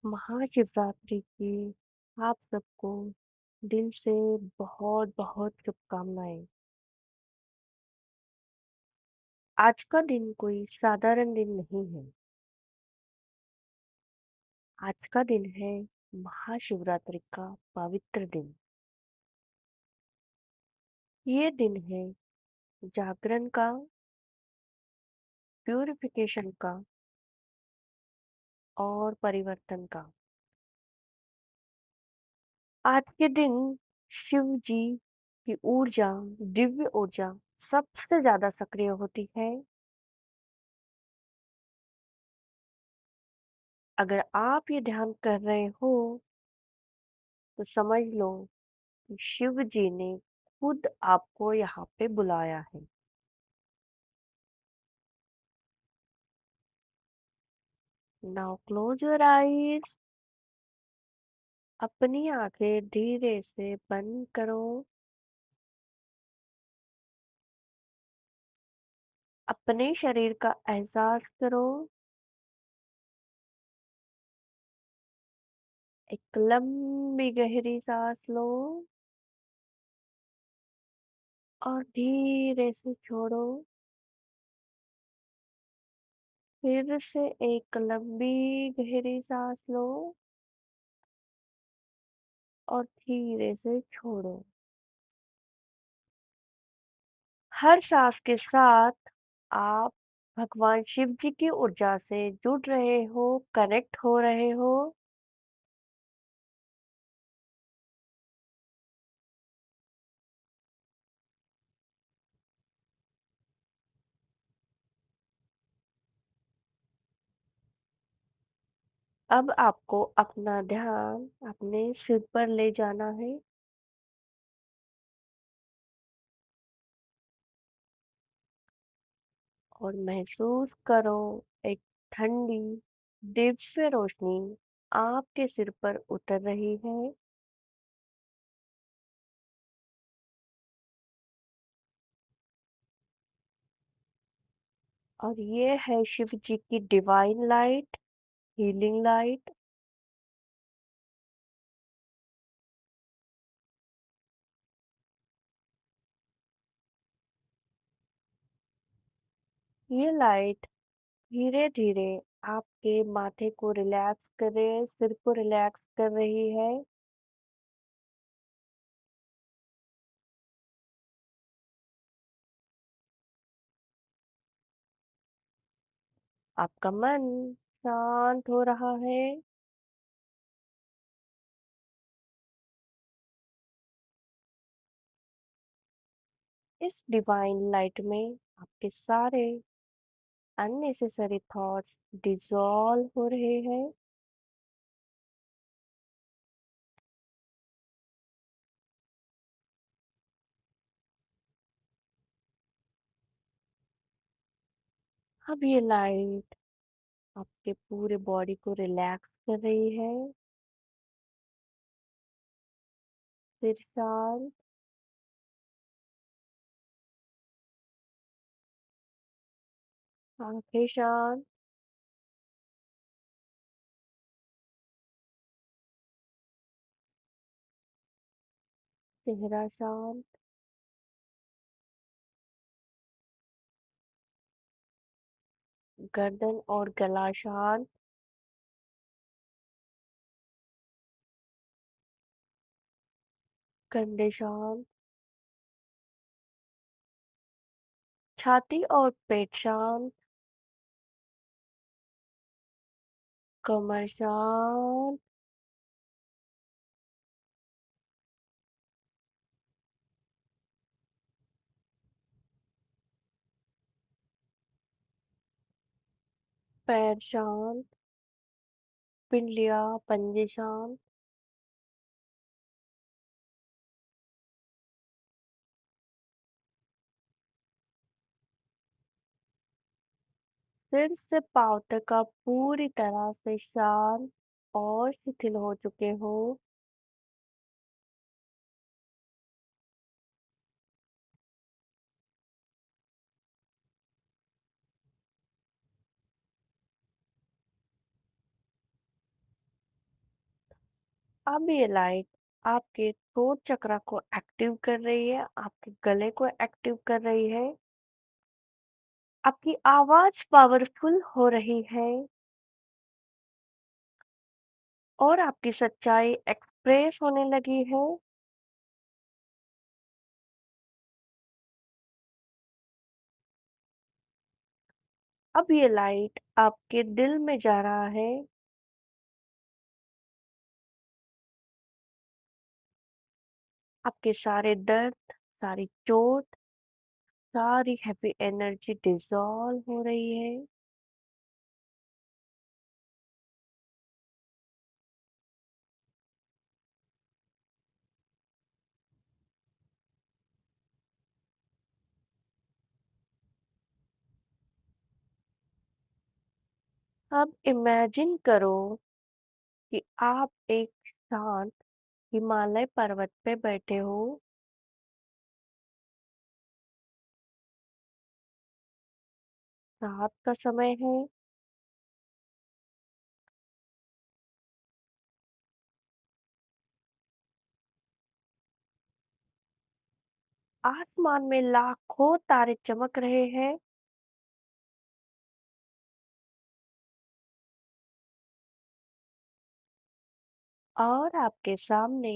महाशिवरात्रि की आप सबको दिल से बहुत बहुत शुभकामनाएं। आज का दिन कोई साधारण दिन नहीं है। आज का दिन है महाशिवरात्रि का पवित्र दिन। ये दिन है जागरण का, प्यूरिफिकेशन का और परिवर्तन का। आज के दिन शिव जी की ऊर्जा, दिव्य ऊर्जा सबसे ज्यादा सक्रिय होती है। अगर आप ये ध्यान कर रहे हो तो समझ लो कि शिव जी ने खुद आपको यहाँ पे बुलाया है। Now close your eyes. अपनी आंखें धीरे से बंद करो। अपने शरीर का एहसास करो। एक लंबी गहरी सांस लो और धीरे से छोड़ो। फिर से एक लंबी गहरी सांस लो और धीरे से छोड़ो। हर सांस के साथ आप भगवान शिव जी की ऊर्जा से जुड़ रहे हो, कनेक्ट हो रहे हो। अब आपको अपना ध्यान अपने सिर पर ले जाना है और महसूस करो एक ठंडी दिव्य रोशनी आपके सिर पर उतर रही है। और ये है शिव जी की डिवाइन लाइट, हीलिंग लाइट। ये लाइट धीरे धीरे आपके माथे को रिलैक्स करे, सिर को रिलैक्स कर रही है। आपका मन शांत हो रहा है। इस डिवाइन लाइट में आपके सारे अननेसेसरी थॉट्स डिसॉल्व हो रहे हैं। अब ये लाइट आपके पूरे बॉडी को रिलैक्स कर रही है। सिर शांत, आंखें शांत, चेहरा शांत, गर्दन और गला शांत, कंधे शांत, छाती और पेट शांत, कमर शांत, पैर शांत, पिंडलिया पंजे शांत। सिर से पाँव तक आप पूरी तरह से शांत और शिथिल हो चुके हो। अब ये लाइट आपके थ्रोट चक्रा को एक्टिव कर रही है, आपके गले को एक्टिव कर रही है, आपकी आवाज पावरफुल हो रही है और आपकी सच्चाई एक्सप्रेस होने लगी है। अब ये लाइट आपके दिल में जा रहा है, आपके सारे दर्द, सारी चोट, सारी हैप्पी एनर्जी डिसॉल्व हो रही है। अब इमेजिन करो कि आप एक शांत हिमालय पर्वत पे बैठे हो। रात का समय है। आसमान में लाखों तारे चमक रहे हैं और आपके सामने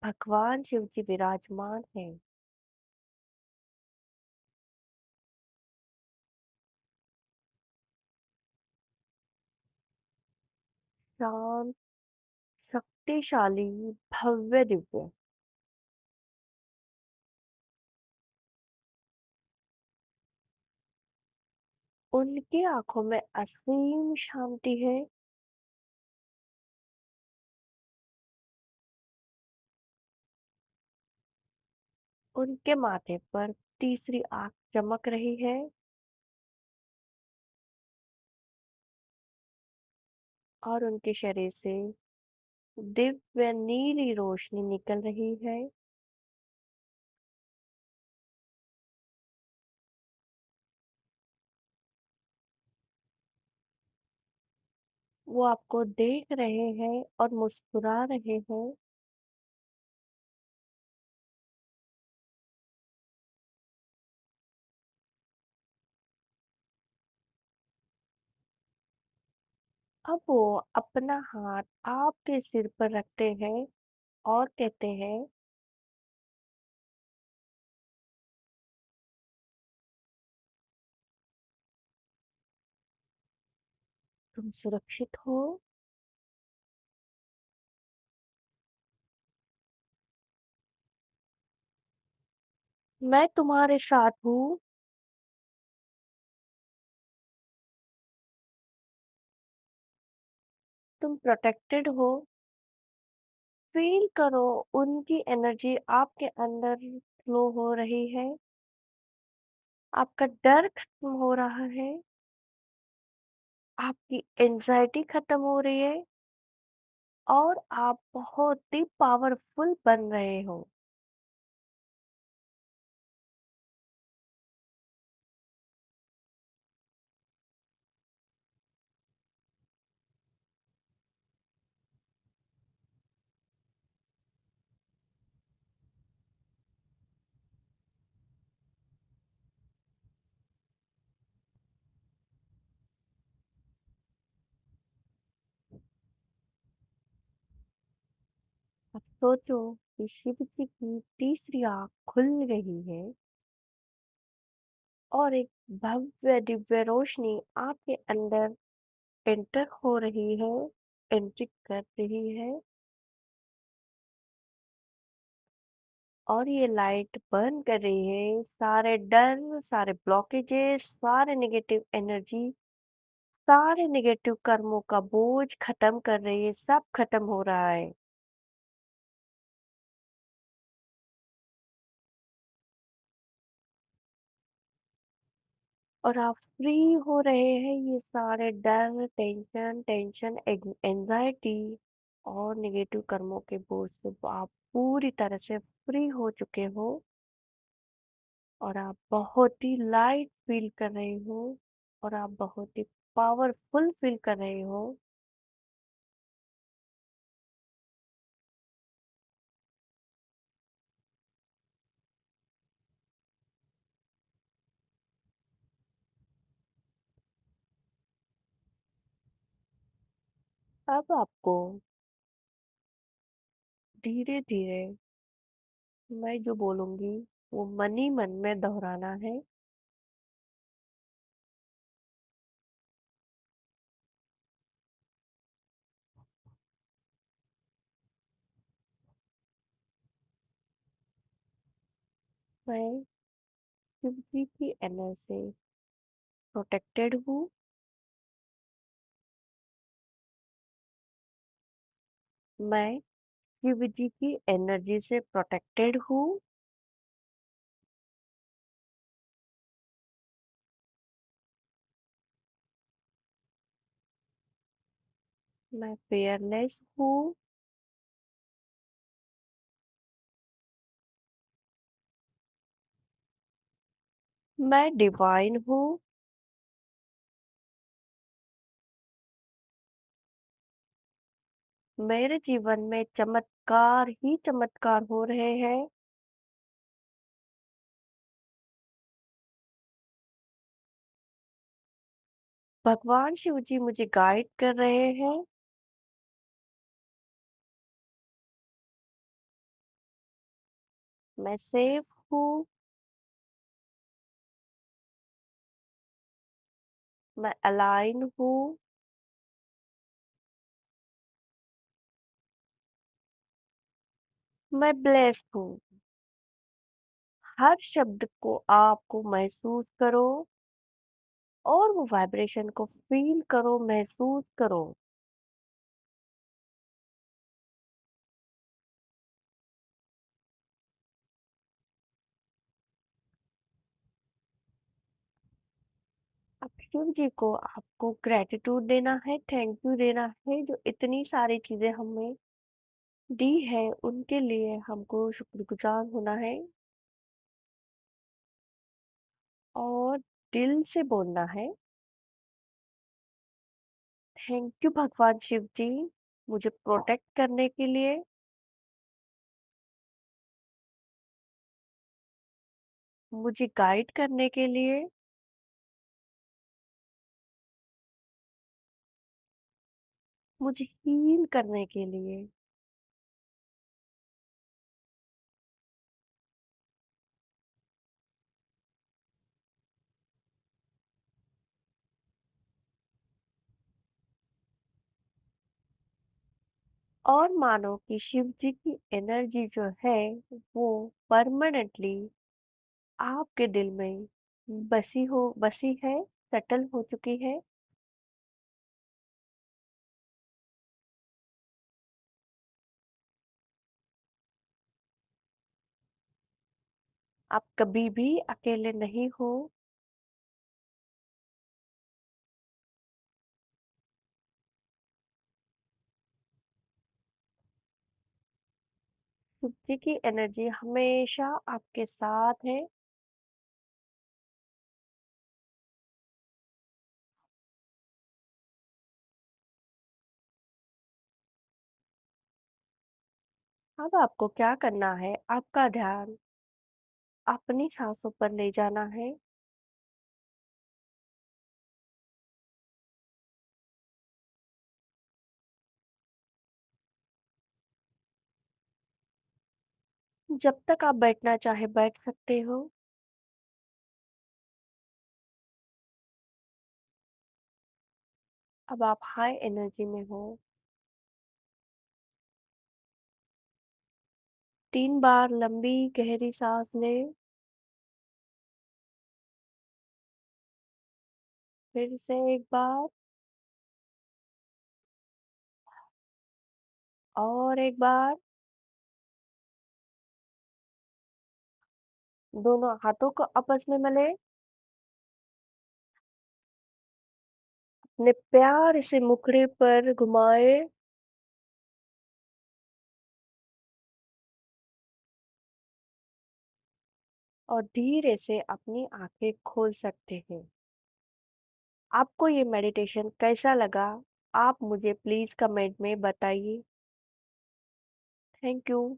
भगवान शिव जी विराजमान हैं। शांत, शक्तिशाली, भव्य, दिव्य। उनकी आंखों में असीम शांति है उनके माथे पर तीसरी आंख चमक रही है और उनके शरीर से दिव्य नीली रोशनी निकल रही है। वो आपको देख रहे हैं और मुस्कुरा रहे हैं। अब वो अपना हाथ आपके सिर पर रखते हैं और कहते हैं, तुम सुरक्षित हो। मैं तुम्हारे साथ हूँ। तुम प्रोटेक्टेड हो। फील करो उनकी एनर्जी आपके अंदर फ्लो हो रही है। आपका डर खत्म हो रहा है। आपकी एंजाइटी खत्म हो रही है और आप बहुत ही पावरफुल बन रहे हो। अब सोचो कि शिव जी की तीसरी आंख खुल रही है और एक भव्य दिव्य रोशनी आपके अंदर एंटर हो रही है, एंट्री कर रही है और ये लाइट बर्न कर रही है सारे डर, सारे ब्लॉकेजेस, सारे नेगेटिव एनर्जी, सारे नेगेटिव कर्मों का बोझ खत्म कर रही है, सब खत्म हो रहा है। और आप फ्री हो रहे हैं ये सारे डर, टेंशन, एंजाइटी और नेगेटिव कर्मों के बोझ से आप पूरी तरह से फ्री हो चुके हो और आप बहुत ही लाइट फील कर रहे हो और आप बहुत ही पावरफुल फील कर रहे हो। अब आपको धीरे धीरे मैं जो बोलूंगी वो मन ही मन में दोहराना है। मैं शिव जी की एनर्जी से प्रोटेक्टेड हूँ। मैं शिव जी की एनर्जी से प्रोटेक्टेड हूँ। मैं फेयरलेस हूँ। मैं डिवाइन हूँ। मेरे जीवन में चमत्कार ही चमत्कार हो रहे हैं। भगवान शिव जी मुझे गाइड कर रहे हैं। मैं सेफ हूँ। मैं अलाइन हूँ। मैं ब्लेस्ड हूँ। हर शब्द को आपको महसूस करो और वो वाइब्रेशन को फील करो, महसूस करो। अब शिव जी को आपको ग्रेटिट्यूड देना है, थैंक यू देना है, जो इतनी सारी चीजें हमें दी है उनके लिए हमको शुक्रगुजार होना है और दिल से बोलना है। थैंक यू भगवान शिव जी, मुझे प्रोटेक्ट करने के लिए, मुझे गाइड करने के लिए, मुझे हील करने के लिए। और मानो कि शिव जी की एनर्जी जो है वो परमानेंटली आपके दिल में बसी है, सेटल हो चुकी है। आप कभी भी अकेले नहीं हो। शिव जी की एनर्जी हमेशा आपके साथ है। अब आपको क्या करना है, आपका ध्यान अपनी सांसों पर ले जाना है। जब तक आप बैठना चाहे बैठ सकते हो। अब आप हाई एनर्जी में हो। 3 बार लंबी गहरी सांस ले। फिर से एक बार और एक बार। दोनों हाथों को आपस में मले। अपने प्यार से मुखड़े पर घुमाए और धीरे से अपनी आंखें खोल सकते हैं। आपको ये मेडिटेशन कैसा लगा? आप मुझे प्लीज कमेंट में बताइए। Thank you.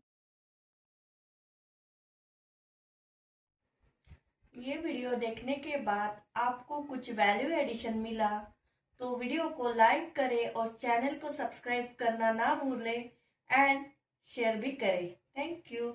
ये वीडियो देखने के बाद आपको कुछ वैल्यू एडिशन मिला तो वीडियो को लाइक करें और चैनल को सब्सक्राइब करना ना भूलें एंड शेयर भी करें। Thank you.